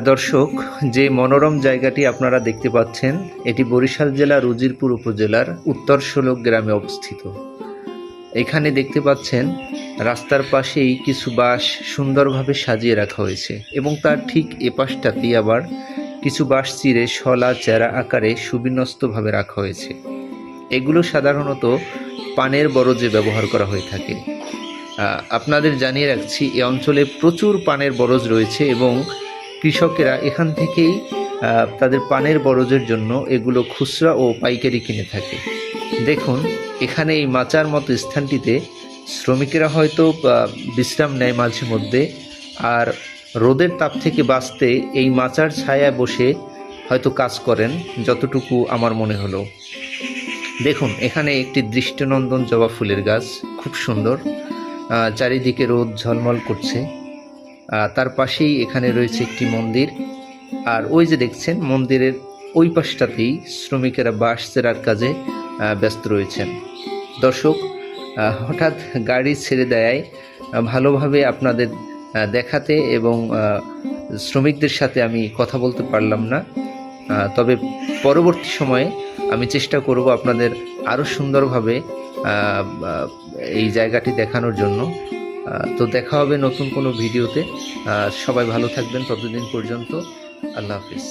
দর্শক, যে মনোরম জায়গাটি আপনারা দেখতে পাচ্ছেন এটি বরিশাল জেলার উজিরপুর উপজেলার উত্তর শোলক গ্রামে অবস্থিত। এখানে দেখতে পাচ্ছেন রাস্তার পাশেই কিছু বাঁশ সুন্দরভাবে সাজিয়ে রাখা হয়েছে এবং তার ঠিক এপাশটাতেই আবার কিছু বাঁশ চিরে শলা চেরা আকারে সুবিন্যস্তভাবে রাখা হয়েছে। এগুলো সাধারণত পানের বরজে ব্যবহার করা হয়ে থাকে। আপনাদের জানিয়ে রাখছি, এ অঞ্চলে প্রচুর পানের বরজ রয়েছে এবং কৃষকেরা এখান থেকেই তাদের পানের বরজের জন্য এগুলো খুচরা ও পাইকারি কিনে থাকে। দেখুন, এখানে এই মাচার মতো স্থানটিতে শ্রমিকেরা হয়তো বিশ্রাম নেয় মাঝে মধ্যে, আর রোদের তাপ থেকে বাঁচতে এই মাচার ছায়ায় বসে হয়তো কাজ করেন, যতটুকু আমার মনে হলো। দেখুন, এখানে একটি দৃষ্টিনন্দন জবা ফুলের গাছ, খুব সুন্দর, চারিদিকে রোদ ঝলমল করছে। তার পাশেই এখানে রয়েছে একটি মন্দির, আর ওই যে দেখছেন মন্দিরের ওই পাশটাতেই শ্রমিকেরা বাঁশ চেরার কাজে ব্যস্ত রয়েছেন। দর্শক, হঠাৎ গাড়ি ছেড়ে দেয় ভালোভাবে আপনাদের দেখাতে এবং শ্রমিকদের সাথে আমি কথা বলতে পারলাম না। তবে পরবর্তী সময়ে আমি চেষ্টা করব আপনাদের আরও সুন্দরভাবে এই জায়গাটি দেখানোর জন্য। তো দেখা হবে নতুন কোনো ভিডিওতে। সবাই ভালো থাকবেন, ততদিন পর্যন্ত আল্লাহ হাফিজ।